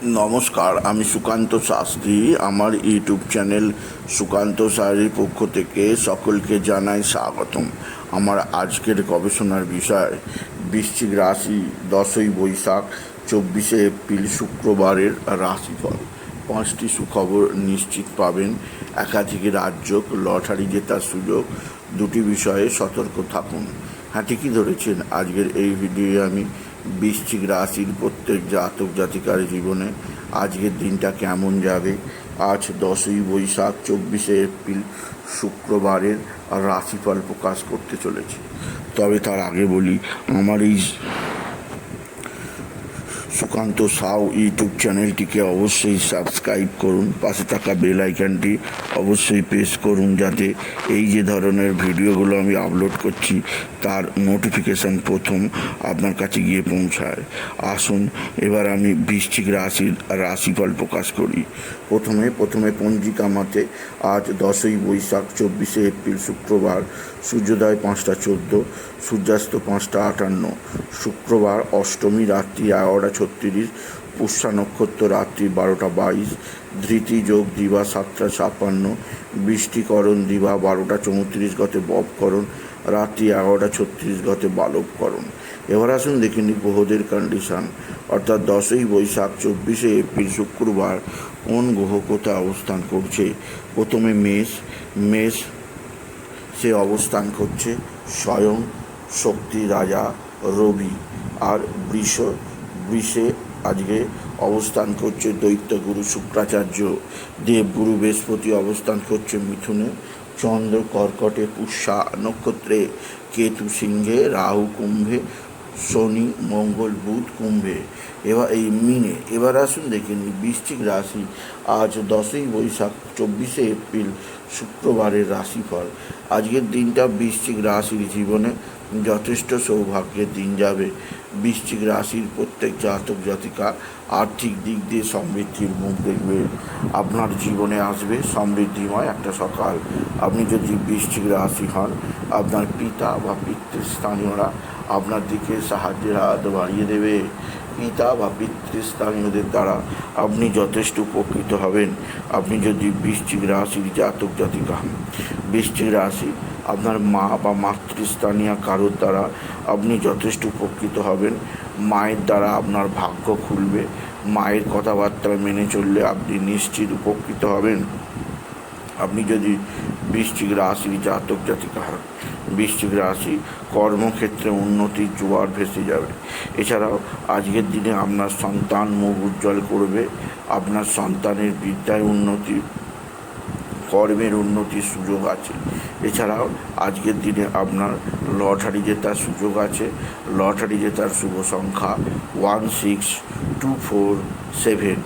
নমস্কার, আমি সুকান্ত শাস্ত্রী। আমার ইউটিউব চ্যানেল সুকান্ত শাস্ত্রীর পক্ষ থেকে সকলকে জানাই স্বাগতম। আমার আজকের গবেষণার বিষয় বৃশ্চিক রাশি 10ই বৈশাখ 24শে এপ্রিল শুক্রবারের রাশিফল। 5টি সুখবর নিশ্চিত পাবেন, একাধিক রাজ্য, লটারি জেতার সুযোগ, 2টি বিষয়ে সতর্ক থাকুন। হ্যাঁ, ঠিকই ধরেছেন। আজকের এই ভিডিওয়ে আমি বৃশ্চিক রাশির প্রত্যেক জাতক জাতিকার জীবনে আজকের দিনটা কেমন যাবে, আজ 10ই বৈশাখ 24শে এপ্রিল শুক্রবারের রাশিফল প্রকাশ করতে চলেছি। তবে তার আগে বলি, আমার এই সুকান্ত সাউ ইউটিউব চ্যানেলটিকে অবশ্যই সাবস্ক্রাইব করুন, পাশে থাকা বেল আইকনটি অবশ্যই প্রেস করুন, যাতে এই যে ধরনের ভিডিওগুলো আমি আপলোড করছি তার নোটিফিকেশান প্রথম আপনার কাছে গিয়ে পৌঁছায়। আসুন এবার আমি বৃশ্চিক রাশির রাশিফল প্রকাশ করি। প্রথমে পঞ্জিকা মতে আজ 10ই বৈশাখ 24শে এপ্রিল শুক্রবার, সূর্যোদয় 5টা 14, সূর্যাস্ত 5টা 58, শুক্রবার অষ্টমী রাত্রি 11:36, পুষ্যা নক্ষত্র রাত্রি 12টা 22, ধৃতি যোগ দিবা 7টা 56, বৃষ্টিকরণ দিবা 12টা 34 গতে ববকরণ, রাত্রি 11:36 গতে বালবকরণ। এবার আসুন দেখে নিই গ্রহদের কন্ডিশান, অর্থাৎ 10ই বৈশাখ 24শে এপ্রিল শুক্রবার কোন গ্রহ কোথায় অবস্থান করছে। প্রথমে মেষ সে অবস্থান করছে স্বয়ং শক্তি রাজা রবি। আর বৃষে আজকে অবস্থান করছে দৈত্যগুরু শুক্রাচার্য। দেবগুরু বৃহস্পতি অবস্থান করছে মিথুনে, চন্দ্র কর্কটে, পুষ্যা নক্ষত্রে, কেতু সিংহে, রাহু কুম্ভে, শনি মঙ্গল বুধ কুম্ভে, এবার এই মিনে। এবার আসুন দেখে নিই বৃশ্চিক রাশি আজ 10ই বৈশাখ 24শে এপ্রিল শুক্রবারের রাশিফল। আজকের দিনটা বৃশ্চিক রাশির জীবনে যথেষ্ট সৌভাগ্যের দিন যাবে। বৃশ্চিক রাশির প্রত্যেক জাতক জাতিকা আর্থিক দিক দিয়ে সমৃদ্ধির মুখ দেখবে। আপনার জীবনে আসবে সমৃদ্ধিময় একটা সকাল। আপনি যদি বৃশ্চিক রাশি হন, আপনার পিতা বা পিতৃস্থানীয়রা আপনার দিকে সাহায্যের হাত বাড়িয়ে দেবে। পিতা বা পিতৃস্থানীয়দের দ্বারা আপনি যথেষ্ট উপকৃত হবেন। আপনি যদি বৃশ্চিক রাশির জাতক জাতিকা হন, বৃশ্চিক রাশি আপনার মা বা মাতৃস্থানীয় কারোর দ্বারা আপনি যথেষ্ট উপকৃত হবেন। মায়ের দ্বারা আপনার ভাগ্য খুলবে। মায়ের কথাবার্তা মেনে চললে আপনি নিশ্চিত উপকৃত হবেন। আপনি যদি বৃশ্চিক রাশির জাতক জাতিকা হন, বৃশ্চিক রাশি কর্মক্ষেত্রে উন্নতির জোয়ার ভেসে যাবে। এছাড়াও আজকের দিনে আপনার সন্তান মুখ উজ্জ্বল করবে। আপনার সন্তানের বিদ্যায় উন্নতি, কর্মের উন্নতির সুযোগ আছে। এছাড়াও আজকের দিনে আপনার লটারি জেতার সুযোগ আছে। লটারি জেতার শুভ সংখ্যা 16247,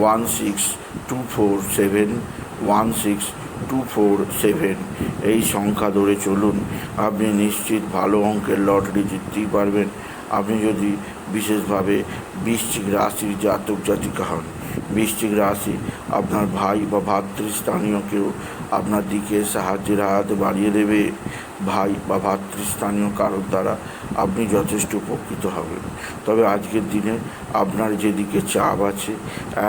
16247, 16247। এই সংখ্যা ধরে চলুন, আপনি নিশ্চিত ভালো অঙ্কের লটারি জিততেই পারবেন। আপনি যদি বিশেষভাবে বৃশ্চিক রাশির জাতক জাতিকা হন, বৃশ্চিক রাশি আপনার ভাই বা ভাতৃস্থানীয় কেউ আপনার দিকে সাহায্যের হাত বাড়িয়ে দেবে। ভাই বা ভাতৃস্থানীয় কারোর দ্বারা আপনি যথেষ্ট উপকৃত হবেন। তবে আজকের দিনে আপনার যেদিকে চাপ আছে,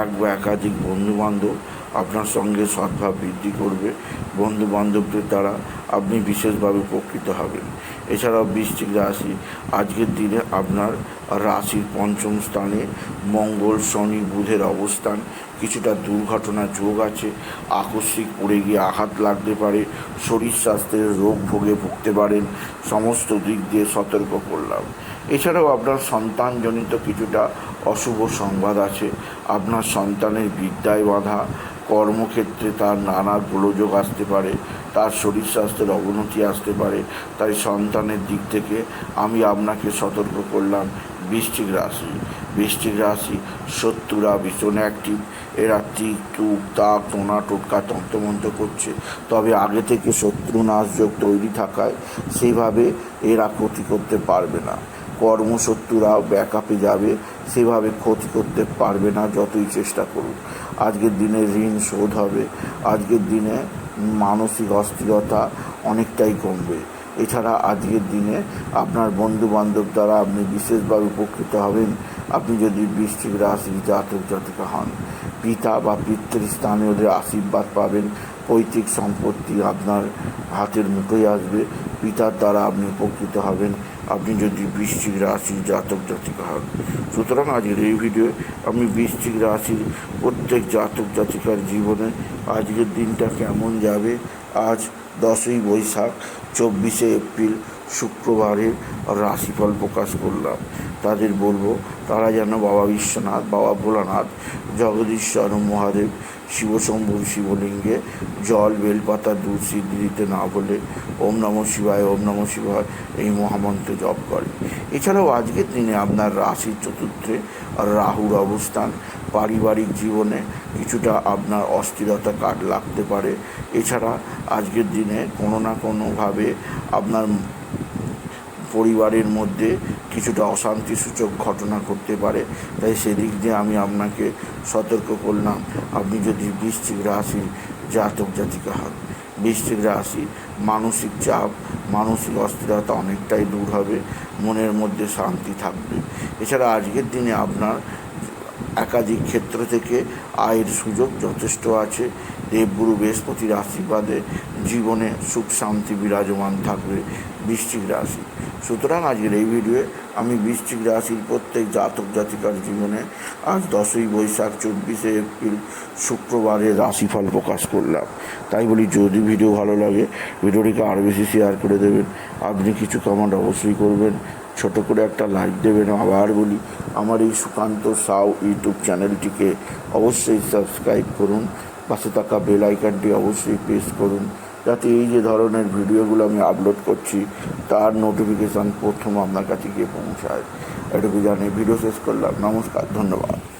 এক বা একাধিক বন্ধুবান্ধব আপনার সঙ্গে সদ্ভাব বৃদ্ধি করবে। বন্ধুবান্ধবদের দ্বারা আপনি বিশেষভাবে উপকৃত হবেন। এছাড়াও বৃশ্চিক রাশি আজকের দিনে আপনার রাশির পঞ্চম স্থানে মঙ্গল শনি বুধের অবস্থান, কিছুটা দুর্ঘটনার যোগ আছে। আকস্মিক পড়ে গিয়ে আঘাত লাগতে পারে, শরীর স্বাস্থ্যের রোগ ভোগে ভুগতে পারেন। সমস্ত দিক দিয়ে সতর্ক করলাম। এছাড়াও আপনার সন্তানজনিত কিছুটা অশুভ সংবাদ আছে। আপনার সন্তানের বিদ্যায় বাধা, কর্মক্ষেত্রে তার নানা গোলযোগ আসতে পারে, তার শরীর স্বাস্থ্যের অবনতি আসতে পারে। তাই সন্তানের দিক থেকে আমি আপনাকে সতর্ক করলাম। বৃশ্চিক রাশি শত্রুরা ভীষণ অ্যাক্টিভ। এরা টিক টুক তাক টোনা টোটকা তন্ত্রমন্ত্র করছে, তবে আগে থেকে শত্রু নাশযোগ তৈরি থাকায় সেভাবে এরা ক্ষতি করতে পারবে না। কর্মশত্রুরা ব্যাকআপে যাবে, সেভাবে ক্ষতি করতে পারবে না যতই চেষ্টা করুন। আজকের দিনে ঋণ শোধ হবে। আজকের দিনে মানসিক অস্থিরতা অনেকটাই কমবে। এছাড়া আজকের দিনে আপনার বন্ধুবান্ধব দ্বারা আপনি বিশেষভাবে উপকৃত হবেন। আপনি যদি বৃশ্চিক রাশির জাতক জাতিকা হন, পিতা বা পিতৃস্থানীয়দের আশীর্বাদ পাবেন। পৈতৃক সম্পত্তি আপনার হাতের মুঠোয় আসবে, পিতার দ্বারা আপনি উপকৃত হবেন আপনি যদি বৃশ্চিক রাশির জাতক জাতিকা হন। সুতরাং আজকের এই ভিডিও আমি বৃশ্চিক রাশির প্রত্যেক জাতক জাতিকার জীবনে আজকের দিনটা কেমন যাবে, আজ 10ই বৈশাখ 24শে এপ্রিল শুক্রবারের রাশিফল প্রকাশ করলাম। তাদের বলবো তারা যেন বাবা বিশ্বনাথ, বাবা ভোলানাথ, জগদীশ্বর মহাদেব, শিবশম্ভুর শিবলিঙ্গে জল, বেলপাতা, দুধ সিদ্ধি দিতে না বলে ওম নমঃ শিবায়, ওম নমঃ শিবায় এই মহামন্ত্র জপ করে। এছাড়াও আজকের দিনে আপনার রাশির চতুর্থে রাহুর অবস্থান পারিবারিক জীবনে কিছুটা আপনার অস্থিরতা কাট লাগতে পারে। এছাড়া আজকের দিনে কোনো না কোনোভাবে আপনার পরিবারের মধ্যে কিছুটা অশান্তিসূচক ঘটনা ঘটতে পারে, তাই সেদিক দিয়ে আমি আপনাকে সতর্ক করলাম। আপনি যদি বৃশ্চিক রাশির জাতক জাতিকা হন, বৃশ্চিক রাশি মানসিক চাপ, মানসিক অস্থিরতা অনেকটাই দূর হবে, মনের মধ্যে শান্তি থাকবে। এছাড়া আজকের দিনে আপনার একাধিক ক্ষেত্র থেকে আয়ের সুযোগ যথেষ্ট আছে। দেবগুরু বৃহস্পতির আশীর্বাদে জীবনে সুখ শান্তি বিরাজমান থাকবে বৃশ্চিক রাশি। সুতরাং আজকের এই ভিডিওয়ে আমি বৃশ্চিক রাশির প্রত্যেক জাতক জাতিকার জীবনে আজ 10ই বৈশাখ 24শে এপ্রিল শুক্রবারের রাশিফল প্রকাশ করলাম। তাই বলি, যদি ভিডিও ভালো লাগে ভিডিওটিকে আরও বেশি শেয়ার করে দেবেন। আপনি কিছু কমেন্ট অবশ্যই করবেন, ছোট করে একটা লাইক দেবেন। আবার বলি, আমার এই সুকান্ত সাউ ইউটিউব চ্যানেলটিকে অবশ্যই সাবস্ক্রাইব করুন, পাশে থাকা বেল আইকনটি অবশ্যই প্রেস করুন, যাতে এই যে ধরনের ভিডিওগুলো আমি আপলোড করছি তার নোটিফিকেশান প্রথম আপনার কাছে গিয়ে পৌঁছায়। এটুকু জানিয়ে ভিডিও শেষ করলাম। নমস্কার, ধন্যবাদ।